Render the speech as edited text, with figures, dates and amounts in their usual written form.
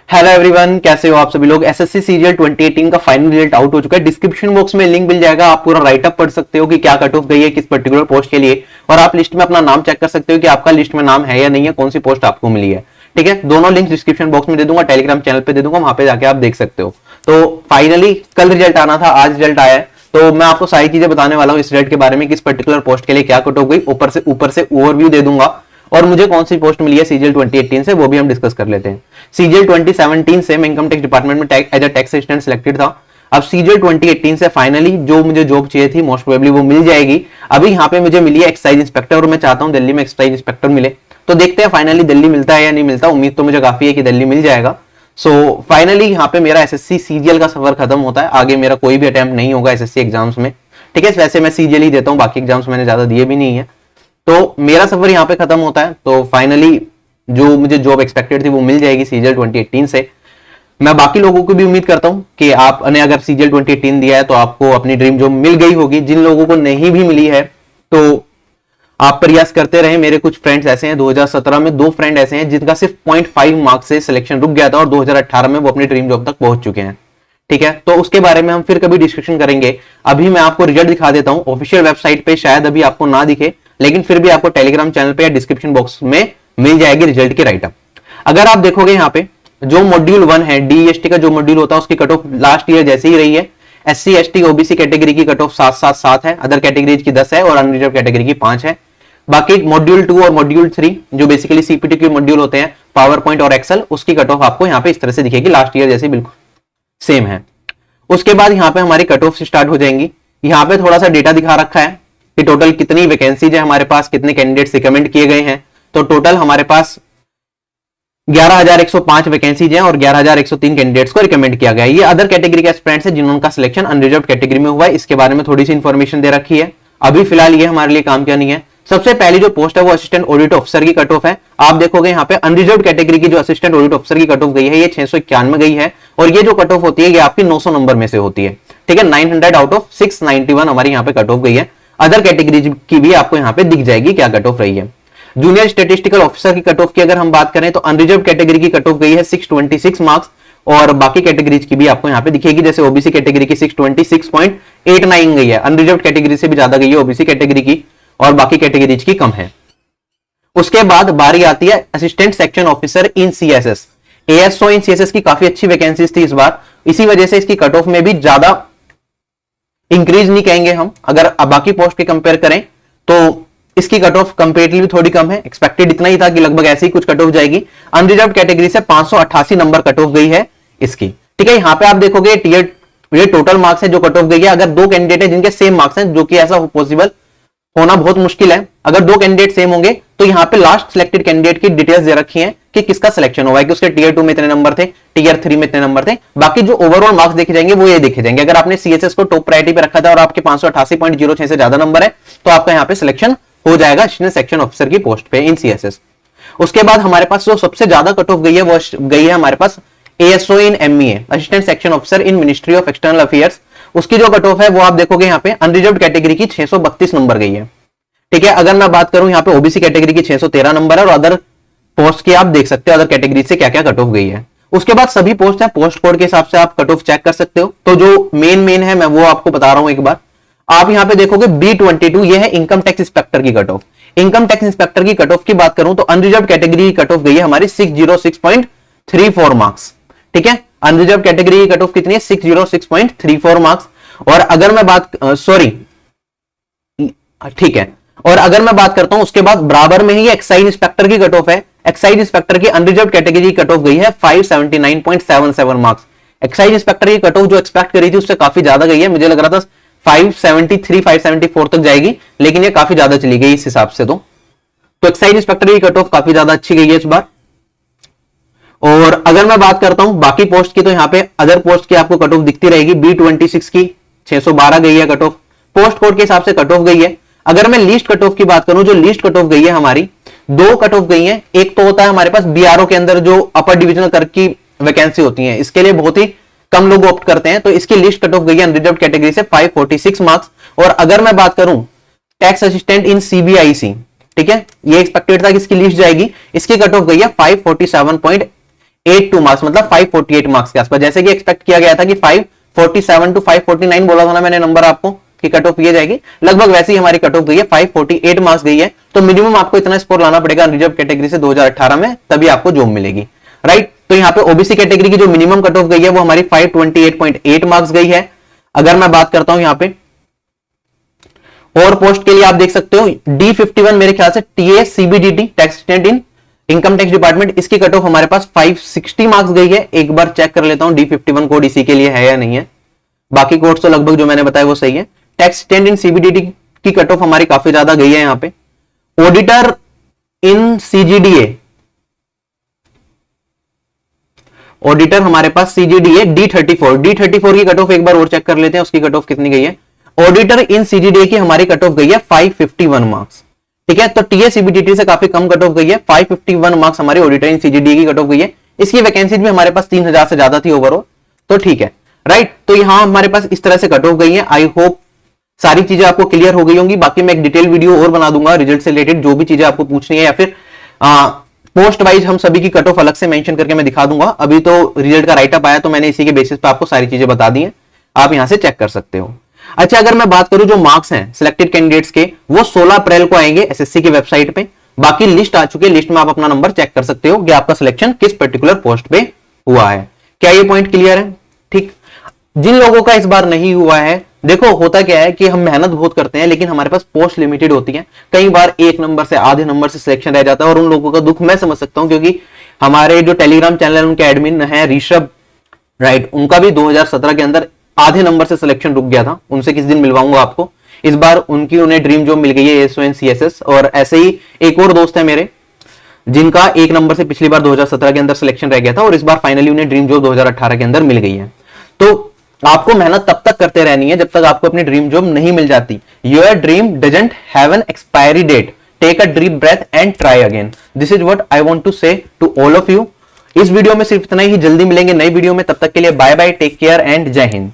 Hello everyone, कैसे हो आप सभी लोग। एसएससी सीजीएल 2018 का फाइनल रिजल्ट आउट हो चुका है। डिस्क्रिप्शन बॉक्स में लिंक मिल जाएगा, आप पूरा राइटअप पढ़ सकते हो कि क्या कट ऑफ गई है किस पर्टिकुलर पोस्ट के लिए, और आप लिस्ट में अपना नाम चेक कर सकते हो कि आपका लिस्ट में नाम है या नहीं है, कौन सी पोस्ट आपको मिली है। ठीक है, दोनों लिंक डिस्क्रिप्शन बॉक्स में दे दूंगा, टेलीग्राम चैनल पे दे दूंगा, वहां पे जाके आप देख सकते हो। तो फाइनली कल रिजल्ट आना था, आज रिजल्ट आया है, तो मैं आपको सारी चीजें बताने वाला हूँ इस रिजल्ट के बारे में, किस पर्टिकुलर पोस्ट के लिए क्या कट ऑफ गई, ऊपर से ओवरव्यू दे दूंगा, और मुझे कौन सी पोस्ट मिली है सीजीएल 2018 से वो भी हम डिस्कस कर लेते हैं। सीजीएल 2017 से मैं इनकम टैक्स डिपार्टमेंट में as a tax assistant selected था। अब सीजीएल 2018 से फाइनली जो मुझे जॉब चाहिए थी मोस्ट प्रोबेबली वो मिल जाएगी। अभी यहाँ पे मुझे मिली है एक्साइज इंस्पेक्टर, और मैं चाहता हूँ दिल्ली में एक्साइज इंस्पेक्टर मिले। तो देखते हैं फाइनली दिल्ली मिलता है या नहीं मिलता। उम्मीद तो मुझे काफी है कि दिल्ली मिल जाएगा। सो फाइनली यहाँ पे मेरा एसएससी सीजीएल का सफर खत्म होता है। आगे मेरा कोई भी अटेम्प्ट नहीं होगा एसएससी एग्जाम्स में। ठीक है, वैसे मैं सीजीएल ही देता हूँ, बाकी एग्जाम्स मैंने ज्यादा दिए भी नहीं है। तो मेरा सफर यहाँ पे खत्म होता है। तो फाइनली जो मुझे जॉब एक्सपेक्टेड थी वो मिल जाएगी सीजीएल 2018 से। मैं बाकी लोगों को भी उम्मीद करता हूँ कि आपने अगर सीजीएल 2018 दिया है तो आपको अपनी ड्रीम जॉब मिल गई होगी। जिन लोगों को नहीं भी मिली है तो आप प्रयास करते रहे। मेरे कुछ फ्रेंड्स ऐसे हैं, 2017 में 2 फ्रेंड ऐसे हैं जिनका सिर्फ 0.5 मार्क्स से सिलेक्शन रुक गया था, और 2018 में वो अपनी ड्रीम जॉब तक पहुंच चुके हैं। ठीक है, तो उसके बारे में हम फिर कभी डिस्कशन करेंगे। अभी मैं आपको रिजल्ट दिखा देता हूं। ऑफिशियल वेबसाइट पे शायद अभी आपको ना दिखे, लेकिन फिर भी आपको टेलीग्राम चैनल पे या डिस्क्रिप्शन बॉक्स में मिल जाएगी रिजल्ट की राइटअप। अगर आप देखोगे यहाँ पे जो मॉड्यूल 1 है डीएसटी का जो मॉड्यूल होता है उसकी कट ऑफ लास्ट ईयर जैसे ही रही है। एससी एसटी ओबीसी कैटेगरी की कट ऑफ 7-7-7 है, अदर कैटेगरीज की 10 है, और अनरिजर्व कैटेगरी की 5 है। बाकी मॉड्यूल 2 और मॉड्यूल 3 जो बेसिकली सीपीटी के मॉड्यूल होते हैं, पावर पॉइंट और एक्सेल, उसकी कट ऑफ आपको यहाँ पे इस तरह से दिखेगी, लास्ट ईयर जैसी बिल्कुल सेम है। उसके बाद यहाँ पे हमारी कट ऑफ स्टार्ट हो जाएंगी। यहाँ पे थोड़ा सा डेटा दिखा रखा है कि टोटल कितनी वैकेंसीज है हमारे पास, कितने कैंडिडेट्स रिकमेंड किए गए हैं। तो टोटल हमारे पास 11,105 वैकेंसीज हैं और 11,103 कैंडिडेट्स को रिकमेंड किया गया है। ये अदर कैटेगरी के एस्पिरेंट्स हैं जिनका सिलेक्शन अनरिजर्व कैटेगरी में हुआ है। इसके बारे में थोड़ी सी इंफॉर्मेशन दे रखी है। अभी फिलहाल ये हमारे लिए काम क्या नहीं है। सबसे पहली जो पोस्ट है वो असिस्टेंट ऑडिट ऑफिसर की कट ऑफ है। आप देखोगे यहाँ पे अनरिजर्व कैटेगरी की जो असिस्टेंट ऑडिट ऑफिसर की कट ऑफ गई है ये 691 में गई है, और ये जो कट ऑफ होती है ये आपकी 900 नंबर में से होती है। ठीक है, 900 आउट ऑफ 691 हमारी यहाँ पे कट ऑफ गई है। अदर कैटेगरीज की भी आपको यहाँ पे दिख जाएगी क्या कट ऑफ रही है। जूनियर स्टेटिस्टिकल ऑफिसर की कट ऑफ की अगर हम बात करें तो अनरिजर्व कैटेगरी की कट ऑफ गई है 626 मार्क्स, और बाकी कैटेगरीज की भी आपको यहाँ पे दिखेगी। जैसे ओबीसी कैटेगरी की 626.89 गई है, अनरिजर्व कैटेगरी से भी ज्यादा गई है ओबीसी कैटेगरी की, और बाकी कैटेगरीज की कम है। उसके बाद बारी आती है असिस्टेंट सेक्शन ऑफिसर इन सीएसएस। एएसओ इन सीएसएस की काफी अच्छी वैकेंसीज थी इस बार, इसी वजह से इसकी कट ऑफ में भी ज्यादा इंक्रीज नहीं कहेंगे हम। अगर बाकी पोस्ट के कंपेयर करें तो इसकी कट ऑफ कंपेरेटिवली थोड़ी कम है। एक्सपेक्टेड इतना ही था कि लगभग ऐसी कुछ कट ऑफ जाएगी। अनरिजर्व कैटेगरी से 588 नंबर कट ऑफ गई है इसकी। ठीक है, यहां पे आप देखोगे टीयर ये टोटल मार्क्स है जो कट ऑफ गई है। अगर 2 कैंडिडेट है जिनके सेम मार्क्स हैं, जो कि ऐसा पॉसिबल होना बहुत मुश्किल है, अगर 2 कैंडिडेट सेम होंगे तो यहाँ पे लास्ट सिलेक्टेड कैंडिडेट की डिटेल्स दे रखी हैं कि किसका सिलेक्शन हुआ है, कि उसके टीयर 2 में इतने नंबर थे, टीयर 3 में इतने नंबर थे। बाकी जो ओवरऑल मार्क्स देखे जाएंगे वो ये देखे जाएंगे। अगर आपने सीएसएस को टॉप प्रायोरिटी पे रखा था और आपके 588.06 से ज्यादा नंबर है तो आपका यहाँ पे सिलेक्शन हो जाएगा असिस्टेंट सेक्शन ऑफिसर की पोस्ट पे इन सीएसएस। उसके बाद हमारे पास जो सबसे ज्यादा कट ऑफ गई है वो गई है हमारे पास ASO in MEA, assistant section officer in ministry of external affairs. उसकी जो कट ऑफ है वो आप देखोगे यहाँ पे अनरिजर्व कैटेगरी की 632 नंबर गई है। ठीक है, अगर मैं बात करूं यहाँ पे ओबीसी कैटेगरी की 613 नंबर है, और अदर पोस्ट की आप देख सकते हो अदर कैटेगरी से क्या क्या कट ऑफ गई है। उसके बाद सभी पोस्ट है पोस्ट कोड के हिसाब से आप कट ऑफ चेक कर सकते हो। तो जो मेन है मैं वो आपको बता रहा हूं एक बार। आप यहाँ पे देखोगे B22 ये है इनकम टैक्स इंस्पेक्टर की cut off. Income tax inspector की कट ऑफ की बात करूं तो अनरिजर्व कैटेगरी की कट ऑफ गई है हमारी 606.34 मार्क्स। ठीक है, अनरिजर्व कैटेगरी की कट ऑफ कितनी है 606.34 मार्क्स। और अगर मैं बात ठीक है, और अगर मैं बात करता हूं उसके बाद बराबर में ही एक्साइज इंस्पेक्टर की कट ऑफ है। एक्साइज इंस्पेक्टर की अनरिजर्व कैटेगरी की कट ऑफ गई है 579.77 मार्क्स। एक्साइज इंस्पेक्टर की कट ऑफ जो एक्सपेक्ट करी थी उससे काफी ज्यादा गई है। मुझे लग रहा था 573 574 तक जाएगी, लेकिन ये काफी ज्यादा चली गई इस हिसाब से। तो एक्साइज इंस्पेक्टर की कट ऑफ काफी ज्यादा अच्छी गई है इस बार। और अगर मैं बात करता हूं बाकी पोस्ट की तो यहाँ पे अदर पोस्ट की आपको कट ऑफ दिखती रहेगी। B26 की 612 गई है कट ऑफ, पोस्ट कोड के हिसाब से कट ऑफ गई है। अगर मैं लीस्ट कट ऑफ की बात करूं, जो लीस्ट कट ऑफ गई है हमारी 2 कट ऑफ गई है। एक तो होता है हमारे पास बीआरओ के अंदर जो अपर डिविजनल क्लर्क की वैकेंसी होती है, इसके लिए बहुत ही कम लोग ऑप्ट करते हैं, तो इसकी लिस्ट कट ऑफ गई है अनरिजर्व कैटेगरी से 546 मार्क्स। और अगर मैं बात करूं टैक्स असिस्टेंट इन सीबीआईसी, ठीक है, ये एक्सपेक्टेड था कि इसकी लिस्ट जाएगी, इसकी कट ऑफ गई है 547.88 582 मार्क्स, मतलब 548 मार्क्स के आसपास, जैसे कि एक्सपेक्ट किया गया था कि 547 टू 549 बोला था ना मैंने नंबर आपको कि कट ऑफ ये जाएगी, लगभग वैसे ही हमारी कट ऑफ गई है, 548 मार्क्स गई है। तो मिनिमम आपको इतना स्कोर लाना पड़ेगा अनरिजर्व कैटेगरी से 2018 में, तभी आपको जॉब मिलेगी, राइट। तो यहाँ पे ओबीसी कैटेगरी की जो मिनिमम कट ऑफ गई है वो हमारी 528.8 मार्क्स गई है। अगर मैं बात करता हूं यहाँ पे और पोस्ट के लिए, आप देख सकते हो D51 मेरे ख्याल से TA CBDT tax assistant in income tax department, इसकी कट ऑफ हमारे पास 560 मार्क्स गई है। एक बार चेक कर लेता हूं D51 कोड इसी के लिए है या नहीं है, बाकी कोड तो लगभग जो मैंने बताया वो सही है। टैक्स असिस्टेंट इन सीबीडीटी की कट ऑफ हमारी काफी ज्यादा गई है यहाँ पे। ऑडिटर इन सीजीडीए, ऑडिटर हमारे पास सीजीडीए D34 की कट ऑफ एक बार और चेक कर लेते हैं, उसकी कट ऑफ कितनी गई है। ऑडिटर इन सीजीडीए की हमारी कट ऑफ गई है 551 मार्क्स, ठीक है। तो टीए सीबीडीटी से काफी कम कट ऑफ गई है, 551 मार्क्स हमारी ऑडिटर इन सीजीडीए की कट ऑफ गई है। इसकी वैकेंसीज भी हमारे पास 3000 से ज्यादा थी ओवरऑल, तो ठीक है, राइट। तो यहां हमारे पास इस तरह से कट ऑफ गई है। आई होप सारी चीजें आपको क्लियर हो गई होंगी। बाकी मैं एक डिटेल वीडियो और बना दूंगा रिजल्ट से रिलेटेड, जो भी चीजें आपको पूछनी है, या फिर पोस्ट वाइज हम सभी की कट ऑफ अलग से मेंशन करके मैं दिखा दूंगा। अभी तो रिजल्ट का राइटअप आया तो मैंने इसी के बेसिस पे आपको सारी चीजें बता दी हैं, आप यहां से चेक कर सकते हो। अच्छा, अगर मैं बात करूं जो मार्क्स हैं सिलेक्टेड कैंडिडेट्स के, वो 16 अप्रैल को आएंगे एसएससी की वेबसाइट पे। बाकी लिस्ट आ चुकी है, लिस्ट में आप अपना नंबर चेक कर सकते हो कि आपका सिलेक्शन किस पर्टिकुलर पोस्ट पे हुआ है। क्या ये पॉइंट क्लियर है? ठीक। जिन लोगों का इस बार नहीं हुआ है, देखो होता क्या है कि हम मेहनत बहुत करते हैं लेकिन हमारे पास पोस्ट लिमिटेड होती है, कई बार एक नंबर से आधे नंबर से सिलेक्शन रह जाता है, और उन लोगों का दुख मैं समझ सकता हूं, क्योंकि हमारे जो टेलीग्राम चैनल है उनके एडमिन है ऋषभ, राइट, उनका भी 2017 के अंदर आधे नंबर से सिलेक्शन रुक गया था। उनसे किस दिन मिलवाऊंगा आपको। इस बार उन्हें ड्रीम जॉब मिल गई है एसओएन सीएसएस, और ऐसे ही एक और दोस्त है मेरे जिनका एक नंबर से पिछली बार 2017 के अंदर सिलेक्शन रह गया था, और इस बार फाइनली उन्हें ड्रीम जॉब 2018 के अंदर मिल गई है। तो आपको मेहनत तब तक करते रहनी है जब तक आपको अपनी ड्रीम जॉब नहीं मिल जाती। Your dream doesn't have an expiry date, take a deep breath and try again. This is what I want to say to all of you. इस वीडियो में सिर्फ इतना ही, जल्दी मिलेंगे नई वीडियो में, तब तक के लिए bye bye, take care and जय हिंद।